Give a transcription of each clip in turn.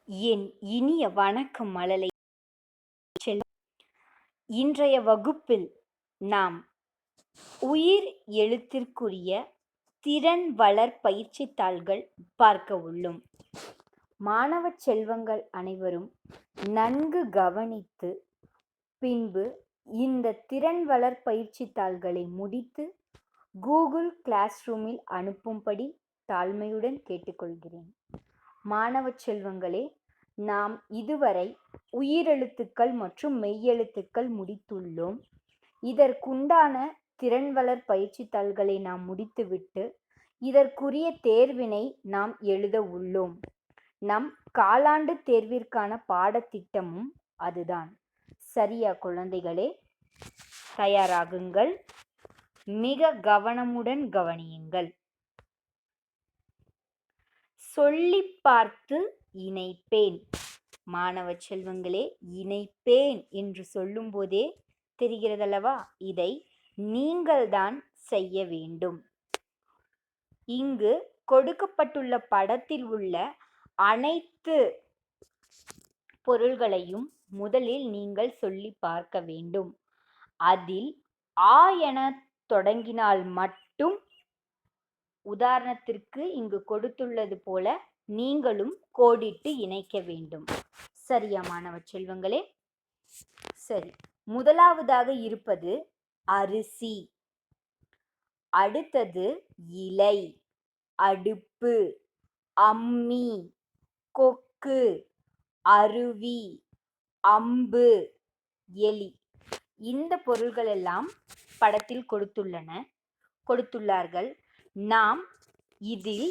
என் இனிய வணக்கம் மழலை இன்றைய வகுப்பில் நாம் உயிர் எழுத்திற்குரிய திறன் வளர் பயிற்சி தாள்கள் பார்க்க உள்ளோம். மாணவ செல்வங்கள் அனைவரும் நன்கு கவனித்து பின்பு இந்த திறன் வளர் பயிற்சி தாள்களை முடித்து கூகுள் கிளாஸ் ரூமில் அனுப்பும்படி தாழ்மையுடன் கேட்டுக்கொள்கிறேன். மாணவ செல்வங்களே, நாம் இதுவரை உயிரெழுத்துக்கள் மற்றும் மெய்யெழுத்துக்கள் முடித்துள்ளோம். இதற்குண்டான திறன் வளர் பயிற்சி தாள்களை நாம் முடித்துவிட்டு இதற்குரிய தேர்வினை நாம் எழுத உள்ளோம். நம் காலாண்டு தேர்விற்கான பாடத்திட்டமும் அதுதான். சரியா குழந்தைகளே? தயாராகுங்கள். மிக கவனமுடன் கவனியுங்கள். சொல்லி பார்த்து இணைப்பேன். மாணவ செல்வங்களே, இணைப்பேன் என்று சொல்லும் போதே தெரிகிறதல்லவா? இதை நீங்கள்தான் செய்ய வேண்டும். இங்கு கொடுக்கப்பட்டுள்ள படத்தில் உள்ள அனைத்து பொருள்களையும் முதலில் நீங்கள் சொல்லி பார்க்க வேண்டும். அதில் ஆ என தொடங்கினால் மட்டும், உதாரணத்திற்கு இங்கு கொடுத்துள்ளது போல நீங்களும் கோடிட்டு இணைக்க வேண்டும். சரியா மாணவ செல்வங்களே? சரி, முதலாவதாக இருப்பது அரிசி, அடுத்தது இலை, அடுப்பு, அம்மி, கொக்கு, அருவி, அம்பு, எலி. இந்த பொருள்கள் எல்லாம் படத்தில் கொடுத்துள்ளார்கள். நாம் இதில்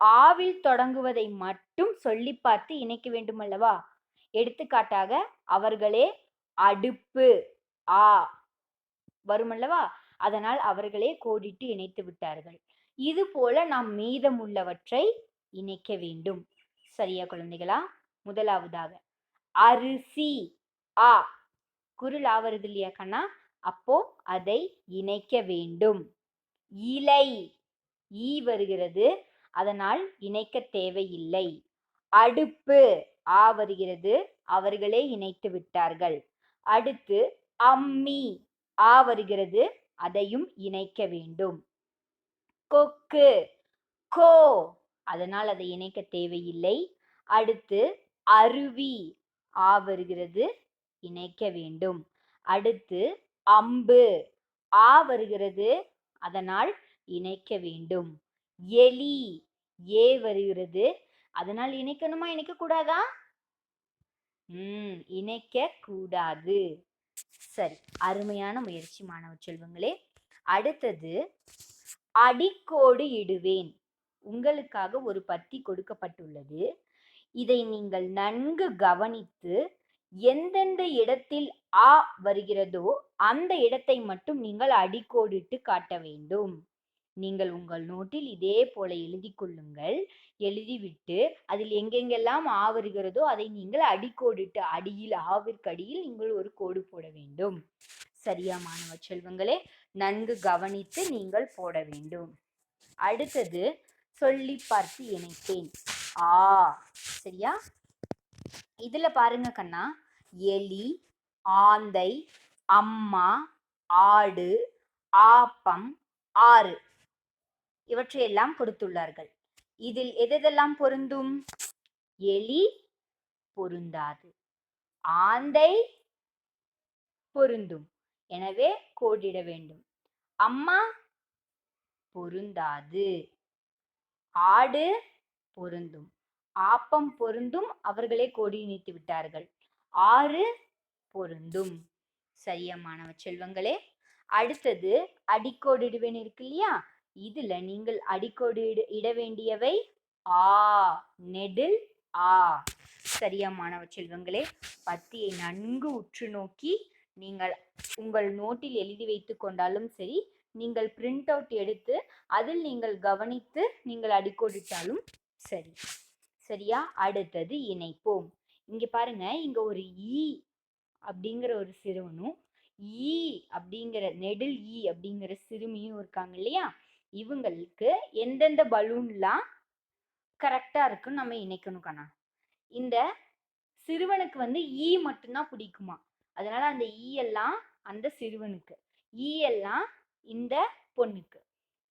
ஆவில் தொடங்குவதை மட்டும் சொல்லி பார்த்து இணைக்க வேண்டும் அல்லவா? எடுத்துக்காட்டாக, அவர்களே அடுப்பு ஆ வருமல்லவா? அதனால் அவர்களே கோடிட்டு இணைத்து விட்டார்கள். இது போல நாம் மீதமுள்ளவற்றை இணைக்க வேண்டும். சரியா குழந்தைகளா? முதலாவதாக அரிசி ஆ, குரில் ஆ வருது இல்லையா கண்ணா? அப்போ அதை இணைக்க வேண்டும். இலை ஈ வருகிறது, அதனால் இணைக்க தேவையில்லை. அடுப்பு ஆ வருகிறது, அவர்களே இணைத்து விட்டார்கள். அடுத்து அம்மி ஆ வருகிறது, அதையும் இணைக்க வேண்டும். கொக்கு கோ, அதனால் அதை இணைக்க தேவையில்லை. அடுத்து அருவி ஆ வருகிறது, இணைக்க வேண்டும். அடுத்து அம்பு ஆ வருகிறது, அதனால் இணைக்க வேண்டும். எலி ஏ வருகிறது, அதனால் இணைக்கணுமா இணைக்க கூடாதா? இணைக்க கூடாது. சரி, அருமையான முயற்சி மாணவ செல்வங்களே. அடுத்தது அடிக்கோடு இடுவேன். உங்களுக்காக ஒரு பத்தி கொடுக்கப்பட்டுள்ளது. இதை நீங்கள் நன்கு கவனித்து எந்தெந்த இடத்தில் ஆ வருகிறதோ அந்த இடத்தை மட்டும் நீங்கள் அடிக்கோடிட்டு காட்ட வேண்டும். நீங்கள் உங்கள் நோட்டில் இதே போல எழுதி கொள்ளுங்கள். எழுதிவிட்டு அதில் எங்கெங்கெல்லாம் ஆ வருகிறதோ அதை நீங்கள் அடிக்கோடிட்டு, அடியில் ஆவிற்கு அடியில் நீங்கள் ஒரு கோடு போட வேண்டும். சரியா மாணவ செல்வங்களே? நன்கு கவனித்து நீங்கள் போட வேண்டும். அடுத்தது சொல்லி பார்த்து இணைப்பேன் ஆ. சரியா? இதுல பாருங்க கண்ணா, எலி, ஆந்தை, அம்மா, ஆடு, ஆப்பம், ஆறு இவற்றையெல்லாம் கொடுத்துள்ளார்கள். இதில் எதெல்லாம் பொருந்தும்? எலி பொருந்தாது, ஆந்தை பொருந்தும், எனவே கோடிட வேண்டும். அம்மா பொருந்தாது, ஆடு பொருந்தும், ஆப்பம் பொருந்தும், அவர்களே கோடி இணைத்து விட்டார்கள். ஆறு பொருந்தும். சரியா மாணவ செல்வங்களே? அடுத்தது அடிக்கோடிடுவேன் இருக்கு இல்லையா? இதுல நீங்கள் அடிக்கோடு இட வேண்டியவை ஆ, நெடில் ஆ. சரியா மாணவ செல்வங்களே? பத்தியை நன்கு உற்று நோக்கி நீங்கள் உங்கள் நோட்டில் எழுதி வைத்துக் கொண்டாலும் சரி, நீங்கள் பிரிண்ட் அவுட் எடுத்து அதில் நீங்கள் கவனித்து நீங்கள் அடிக்கோடிட்டாலும் சரி. சரியா? அடுத்தது இணைப்போம். இங்க பாருங்க, இங்க ஒரு ஈ அப்படிங்கிற ஒரு சிறுவனும் ஈ அப்படிங்கிற நெடில் ஈ அப்படிங்கிற சிறுமியும் இருக்காங்க இல்லையா? இவங்களுக்கு எந்தெந்த பலூன்லாம் கரெக்டா இருக்குன்னு நம்ம இணைக்கணும் கண்ணா. இந்த சிறுவனுக்கு வந்து ஈ மட்டும்தான் பிடிக்குமா. அதனால அந்த ஈ எல்லாம் அந்த சிறுவனுக்கு, ஈ எல்லாம் இந்த பொண்ணுக்கு.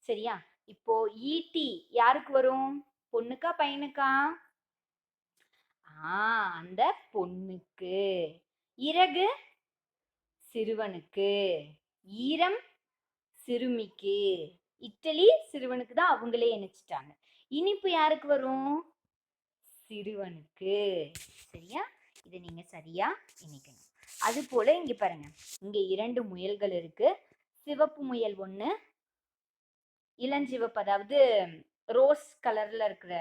சரியா? இப்போ ஈட்டி யாருக்கு வரும்? பொண்ணுக்கா பையனுக்கா? அந்த பொண்ணுக்கு. இறகு சிறுவனுக்கு, ஈரம் சிறுமிக்கு, இட்டலி சிறுவனுக்கு தான் அவங்களே இணைச்சிட்டாங்க. இனிப்பு யாருக்கு வரும்? சிறுவனுக்கு. சரியா? இதை நீங்க சரியா இணைக்கணும். அது போல இங்க பாருங்க, இங்க 2 முயல்கள் இருக்கு. சிவப்பு முயல் ஒண்ணு, இளஞ்சிவப்பு அதாவது ரோஸ் கலர்ல இருக்கிற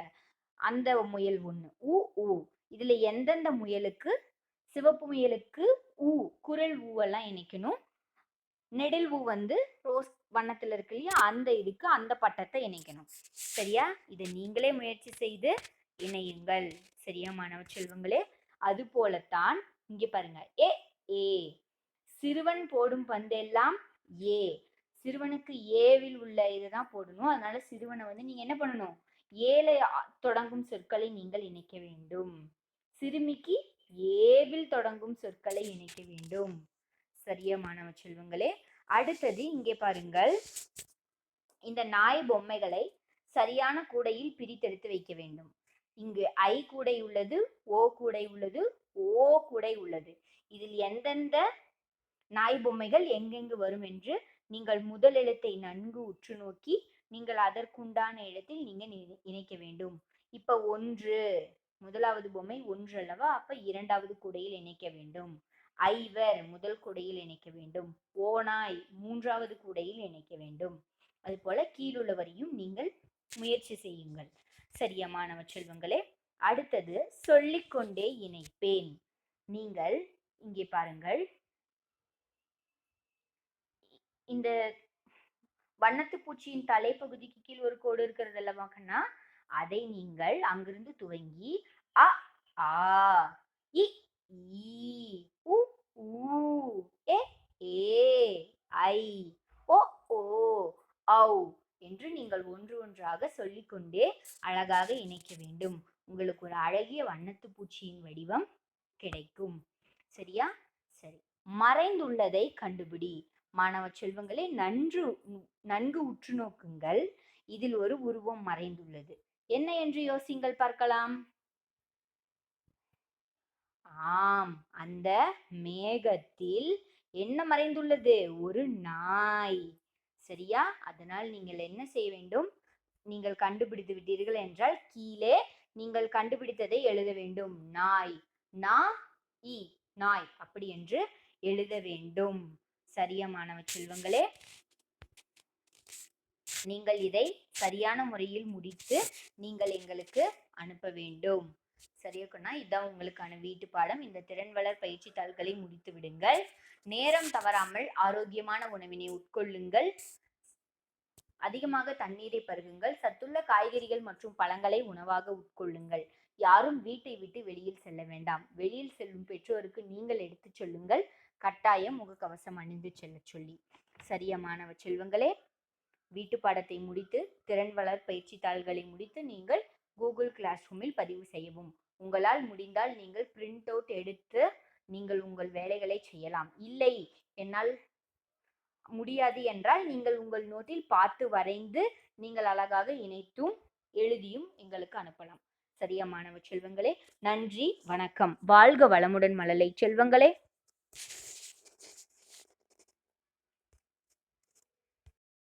அந்த முயல் ஒண்ணு. ஊ ஊ. இதுல எந்தெந்த முயலுக்கு? சிவப்பு முயலுக்கு ஊ, குரல் ஊவெல்லாம் இணைக்கணும். நெடில் ஊ வந்து ரோஸ் வண்ணத்துல இருக்கு இல்லையா, அந்த இதுக்கு அந்த பட்டத்தை இணைக்கணும். சரியா? இதை நீங்களே முயற்சி செய்து இணையுங்கள். சரியா மாணவ செல்வங்களே? அது போலத்தான் இங்க பாருங்க, ஏ ஏ சிறுவன் போடும் பந்தெல்லாம் ஏ. சிறுவனுக்கு ஏவில் உள்ள இதுதான் போடணும். அதனால சிறுவனை வந்து நீங்க என்ன பண்ணணும்? ஏல தொடங்கும் சொற்களை நீங்கள் இணைக்க வேண்டும். சிறுமிக்கு ஏவில் தொடங்கும் சொற்களை இணைக்க வேண்டும். சரியா மாணவ செல்வங்களே? அடுத்தது இங்கே பாருங்கள், இந்த நாய் பொம்மைகளை சரியான கூடையில் பிரித்தெடுத்து வைக்க வேண்டும். இங்கு ஐ கூடை உள்ளது, ஓ கூடை உள்ளது, ஓ கூடை உள்ளது. இதில் எந்தெந்த நாய் பொம்மைகள் எங்கெங்கு வரும் என்று நீங்கள் முதல் எழுத்தை நன்கு உற்று நோக்கி நீங்கள் அதற்குண்டான இடத்தில் நீங்க இணைக்க வேண்டும். இப்ப 1 முதலாவது பொம்மை 1 அல்லவா, அப்ப 2வது கூடையில் இணைக்க வேண்டும். ஐவர் முதல் கூடையில் இணைக்க வேண்டும். ஓநாய் 3வது கூடையில் இணைக்க வேண்டும். அது போல கீழுள்ள வரியும் நீங்கள் முயற்சி செய்யுங்கள். சரியா மாணவ செல்வங்களே? அடுத்தது சொல்லிக்கொண்டே இணைப்பேன். நீங்கள் இங்கே பாருங்கள், இந்த வண்ணத்து பூச்சியின் தலைப்பகுதிக்கு கீழ் ஒரு கோடு இருக்கிறது அல்லவா கண்ணா, அதை நீங்கள் அங்கிருந்து துவங்கி அ ஆ இ ஈ உ ஊ எ ஏ ஐ ஓ ஓ ஔ என்று நீங்கள் ஒன்று ஒன்றாக சொல்லிக்கொண்டே அழகாக இணைக்க வேண்டும். உங்களுக்கு ஒரு அழகிய வண்ணத்து பூச்சியின் வடிவம் கிடைக்கும். சரியா? சரி. மறைந்துள்ளதை கண்டுபிடி. மாணவ செல்வங்களே, நன்கு உற்று நோக்குங்கள். இதில் ஒரு உருவம் மறைந்துள்ளது. என்ன என்று யோசிங்கள் பார்க்கலாம். ஆம், அந்த மேகத்தில் என்ன மறைந்துள்ளது? ஒரு நாய். சரியா? அதனால் நீங்கள் என்ன செய்ய வேண்டும்? நீங்கள் கண்டுபிடித்து விட்டீர்கள் என்றால் கீழே நீங்கள் கண்டுபிடித்ததை எழுத வேண்டும். நாய், நா இ நாய், அப்படி என்று எழுத வேண்டும். சரியா மாணவ செல்வங்களே? நீங்கள் இதை சரியான முறையில் முடித்து நீங்கள் எங்களுக்கு அனுப்ப வேண்டும். சரியா? இதுதான் உங்களுக்கான வீட்டு பாடம். இந்த திறன் வளர் பயிற்சி தாள்களை முடித்து விடுங்கள். நேரம் தவறாமல் ஆரோக்கியமான உணவினை உட்கொள்ளுங்கள். அதிகமாக தண்ணீரை பருகுங்கள். சத்துள்ள காய்கறிகள் மற்றும் பழங்களை உணவாக உட்கொள்ளுங்கள். யாரும் வீட்டை விட்டு வெளியில் செல்ல வேண்டாம். வெளியில் செல்லும் பெற்றோருக்கு நீங்கள் எடுத்துச் சொல்லுங்கள், கட்டாயம் முகக்கவசம் அணிந்து செல்ல சொல்லி. சரியா மாணவ செல்வங்களே? வீட்டு பாடத்தை முடித்து திறன் வளர் பயிற்சி தாள்களை முடித்து நீங்கள் கூகுள் கிளாஸ் ரூமில் பதிவு செய்யவும். உங்களால் முடிந்தால் நீங்கள் பிரிண்ட் அவுட் எடுத்து நீங்கள் உங்கள் வேலைகளை செய்யலாம். இல்லை, என்னால் முடியாது என்றால் நீங்கள் உங்கள் நோட்டில் பார்த்து வரைந்து நீங்கள் அழகாக இணைத்தும் எழுதியும் எங்களுக்கு அனுப்பலாம். சரியா மாணவ செல்வங்களே? நன்றி, வணக்கம். வாழ்க வளமுடன் மழலை செல்வங்களே.